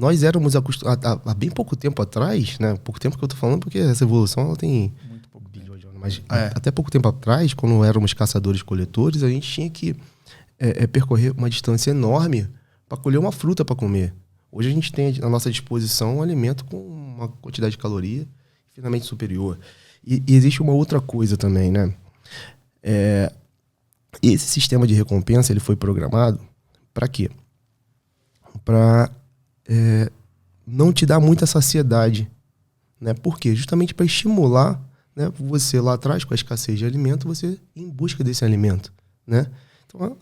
nós éramos acostumados, há bem pouco tempo atrás, né? Pouco tempo que eu tô falando, porque essa evolução ela tem Muito pouco bilhões de anos. Mas até pouco tempo atrás, quando éramos caçadores-coletores, a gente tinha que percorrer uma distância enorme para colher uma fruta para comer. Hoje a gente tem à nossa disposição um alimento com uma quantidade de caloria infinitamente superior. E existe uma outra coisa também, né? Esse sistema de recompensa ele foi programado para quê? Para não te dar muita saciedade, né? Por quê? Justamente para estimular, né, você lá atrás, com a escassez de alimento, você ir em busca desse alimento, né? Então,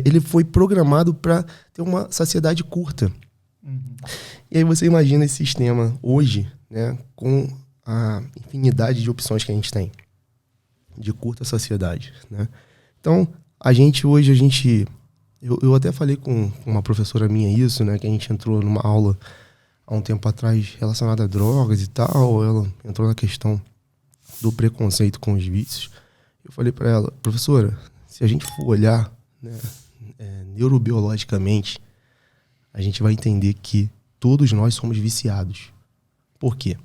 ele foi programado para ter uma saciedade curta. Uhum. E aí você imagina esse sistema hoje, né, com a infinidade de opções que a gente tem de curta saciedade, né? Então, eu até falei com uma professora minha isso, né, que a gente entrou numa aula há um tempo atrás relacionada a drogas e tal, ela entrou na questão do preconceito com os vícios. Eu falei para ela, professora, se a gente for olhar, né, neurobiologicamente, a gente vai entender que todos nós somos viciados. Por quê?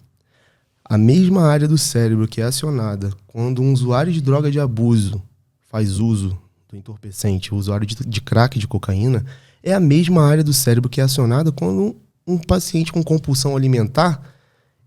A mesma área do cérebro que é acionada quando um usuário de droga de abuso faz uso do entorpecente, o usuário de crack, de cocaína, é a mesma área do cérebro que é acionada quando um paciente com compulsão alimentar,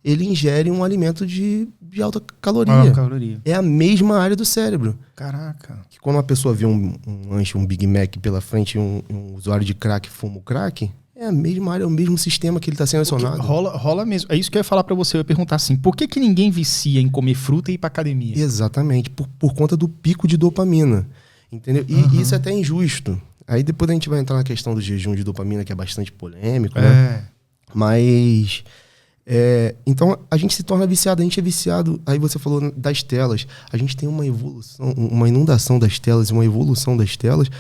ele ingere um alimento de alta caloria. É a mesma área do cérebro. Caraca. Que quando uma pessoa vê um lanche, um Big Mac pela frente e um usuário de crack fuma o crack, é a mesma área, é o mesmo sistema que ele está sendo acionado. Rola mesmo. É isso que eu ia falar pra você. Eu ia perguntar assim, por que ninguém vicia em comer fruta e ir pra academia? Exatamente. Por conta do pico de dopamina. Entendeu? E isso é até injusto. Aí depois a gente vai entrar na questão do jejum de dopamina, que é bastante polêmico, né? Mas... então a gente se torna viciado, a gente é viciado. Aí você falou das telas, a gente tem uma evolução, uma inundação das telas, uma evolução das telas,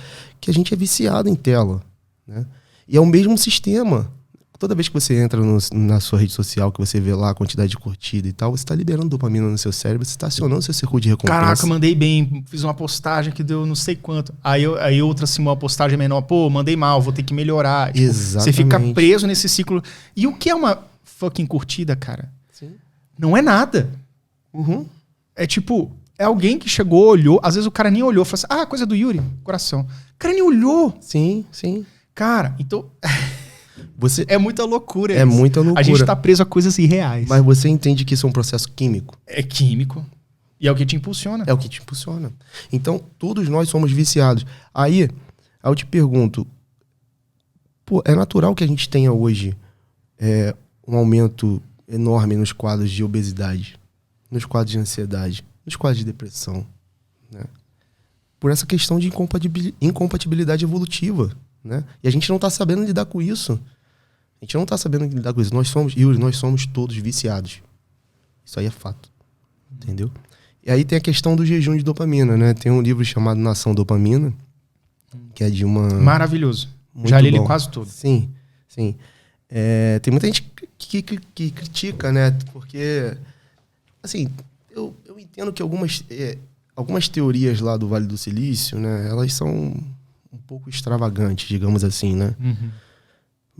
que a gente é viciado em tela, né? E é o mesmo sistema. Toda vez que você entra na sua rede social, que você vê lá a quantidade de curtida e tal, você está liberando dopamina no seu cérebro, você está acionando o seu circuito de recompensa. Caraca, mandei bem, fiz uma postagem que deu não sei quanto. Aí outra assim, uma postagem menor, pô, mandei mal, vou ter que melhorar. Tipo, exatamente. Você fica preso nesse ciclo. E o que é uma fucking curtida, cara? Sim. Não é nada. Uhum. É tipo, é alguém que chegou, olhou, às vezes o cara nem olhou, falou assim, coisa do Yuri, coração. O cara nem olhou. Sim, sim. Cara, então... É muita loucura isso. É muita loucura. A gente tá preso a coisas irreais. Mas você entende que isso é um processo químico. É químico. E é o que te impulsiona. É o que te impulsiona. Então, todos nós somos viciados. Aí eu te pergunto, pô, é natural que a gente tenha hoje um aumento enorme nos quadros de obesidade, nos quadros de ansiedade, nos quadros de depressão, né? Por essa questão de incompatibilidade evolutiva, né? E a gente não está sabendo lidar com isso. A gente não está sabendo lidar com isso. Nós somos todos viciados. Isso aí é fato. Entendeu? E aí tem a questão do jejum de dopamina, né? Tem um livro chamado Nação Dopamina, que é de uma... Maravilhoso. Já li ele quase todo. Sim, sim. Tem muita gente que critica, né? Porque, assim, eu entendo que algumas teorias lá do Vale do Silício, né? Elas são um pouco extravagantes, digamos assim, né? Uhum.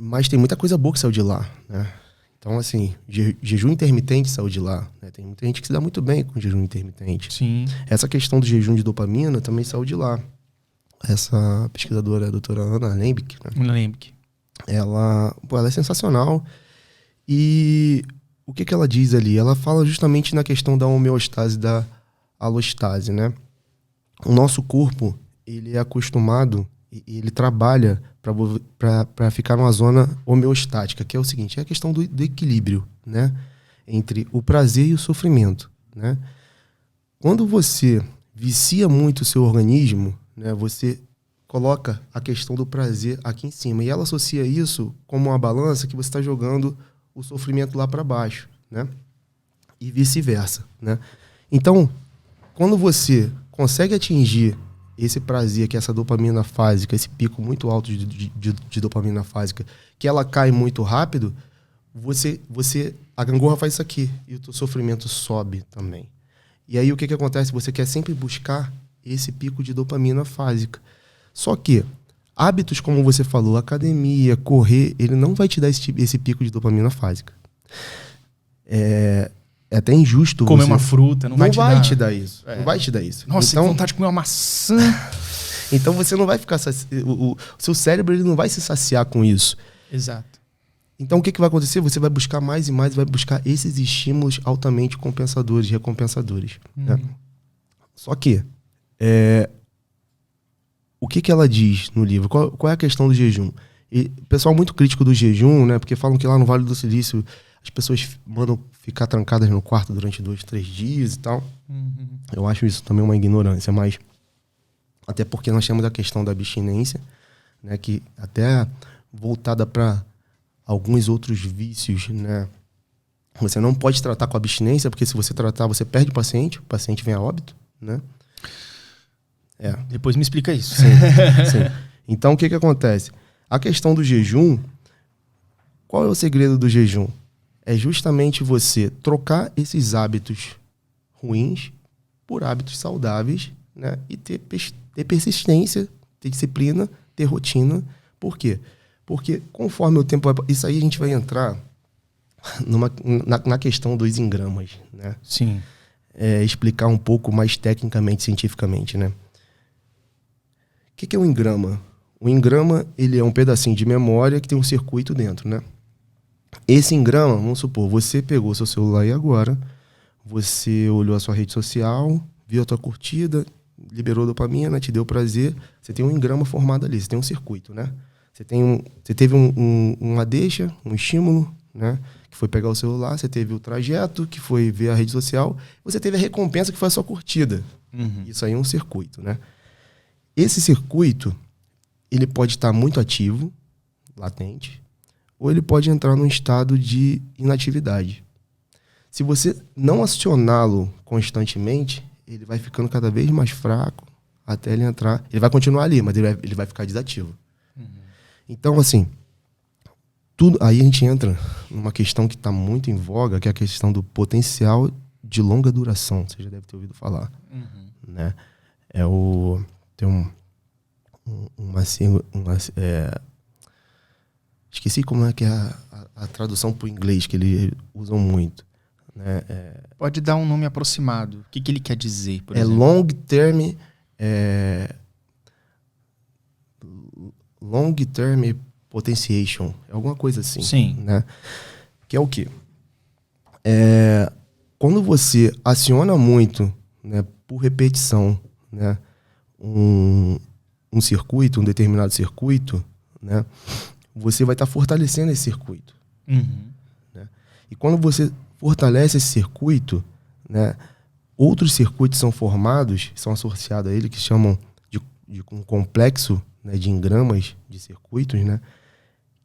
Mas tem muita coisa boa que saiu de lá, né? Então, assim, jejum intermitente saiu de lá, né? Tem muita gente que se dá muito bem com jejum intermitente. Sim. Essa questão do jejum de dopamina também saiu de lá. Essa pesquisadora, a doutora Ana Lembeck, né? Ela é sensacional. E o que ela diz ali? Ela fala justamente na questão da homeostase, da alostase, né? O nosso corpo, ele é acostumado, ele trabalha para ficar numa zona homeostática, que é o seguinte, é a questão do equilíbrio, né? Entre o prazer e o sofrimento, né? Quando você vicia muito o seu organismo, né, você coloca a questão do prazer aqui em cima. E ela associa isso como uma balança que você está jogando o sofrimento lá para baixo, né? E vice-versa, né? Então, quando você consegue atingir esse prazer, que é essa dopamina fásica, esse pico muito alto de dopamina fásica, que ela cai muito rápido, a gangorra faz isso aqui e o teu sofrimento sobe também. E aí o que acontece? Você quer sempre buscar esse pico de dopamina fásica. Só que Hábitos, como você falou, academia, correr, ele não vai te dar esse pico de dopamina fásica. É até injusto. Comer uma fruta, não vai te dar isso. Não vai te dar isso. Nossa, então, tem vontade de comer uma maçã. Então você não vai ficar... O seu cérebro ele não vai se saciar com isso. Exato. Então o que vai acontecer? Você vai buscar mais e mais, vai buscar esses estímulos altamente compensadores, recompensadores. Né? Só que... o que ela diz no livro? Qual é a questão do jejum? E o pessoal muito crítico do jejum, né? Porque falam que lá no Vale do Silício as pessoas mandam ficar trancadas no quarto durante 2, 3 dias e tal. Eu acho isso também uma ignorância, mas até porque nós temos a questão da abstinência, né? Que até voltada para alguns outros vícios, né? Você não pode tratar com abstinência, porque se você tratar, você perde o paciente vem a óbito, né? Depois me explica isso. Sim. Então, o que acontece? A questão do jejum, qual é o segredo do jejum? É justamente você trocar esses hábitos ruins por hábitos saudáveis, né? E ter persistência, ter disciplina, ter rotina. Por quê? Porque conforme o tempo vai... Isso aí a gente vai entrar na questão dos engramas, né? Sim. Explicar um pouco mais tecnicamente, cientificamente, né? O que é um engrama? O engrama, ele é um pedacinho de memória que tem um circuito dentro, né? Esse engrama, vamos supor, você pegou seu celular aí agora, você olhou a sua rede social, viu a tua curtida, liberou dopamina, te deu prazer, você tem um engrama formado ali, você tem um circuito, né? Você teve uma deixa, um estímulo, né? Que foi pegar o celular, você teve o trajeto, que foi ver a rede social, você teve a recompensa, que foi a sua curtida. Isso aí é um circuito, né? Esse circuito, ele pode estar muito ativo, latente, ou ele pode entrar num estado de inatividade. Se você não acioná-lo constantemente, ele vai ficando cada vez mais fraco até ele entrar. Ele vai continuar ali, mas ele vai ficar desativo. Então, assim, aí a gente entra numa questão que está muito em voga, que é a questão do potencial de longa duração. Você já deve ter ouvido falar. Né? Tem esqueci como é que é a tradução para o inglês que eles usam muito. Né? Pode dar um nome aproximado. O que ele quer dizer, por exemplo? Long term potentiation. É alguma coisa assim. Sim. Né? Que é o quê? Quando você aciona muito, né, por repetição, né, um circuito, um determinado circuito, né, você vai estar fortalecendo esse circuito. Né? E quando você fortalece esse circuito, né, outros circuitos são formados, são associados a ele, que chamam de um complexo, né, de engramas de circuitos, né,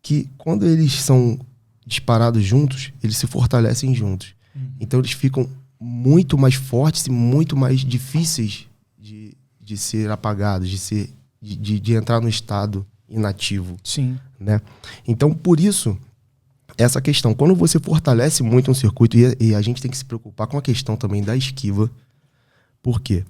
que quando eles são disparados juntos, eles se fortalecem juntos. Então eles ficam muito mais fortes e muito mais difíceis de ser apagados, de entrar no estado inativo. Sim. Né? Então, por isso, essa questão, quando você fortalece muito um circuito, e a gente tem que se preocupar com a questão também da esquiva. Por quê?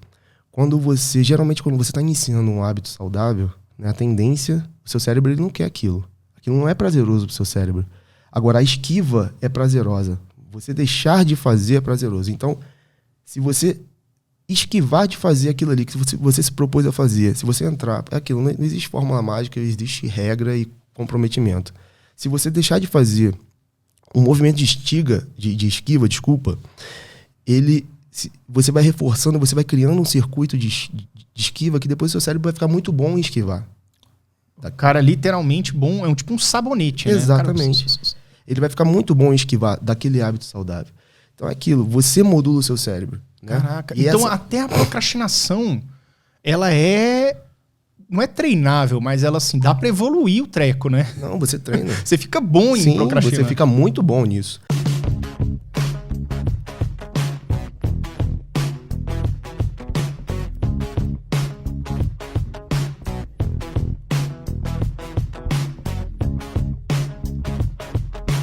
Geralmente quando você está iniciando um hábito saudável, né, a tendência, o seu cérebro ele não quer aquilo. Aquilo não é prazeroso para o seu cérebro. Agora, a esquiva é prazerosa. Você deixar de fazer é prazeroso. Então, se você esquivar de fazer aquilo ali que você se propôs a fazer, se você entrar, é aquilo, não existe fórmula mágica, existe regra e comprometimento. Se você deixar de fazer um movimento de esquiva, você vai reforçando, você vai criando um circuito de esquiva que depois o seu cérebro vai ficar muito bom em esquivar. Cara, literalmente bom, tipo um sabonete, né? Exatamente. Ele vai ficar muito bom em esquivar daquele hábito saudável. Então é aquilo, você modula o seu cérebro. Né? Caraca, então até a procrastinação, ela não é treinável, mas ela assim, dá pra evoluir o treco, né? Não, você treina. Você fica bom em procrastinar. Você fica muito bom nisso.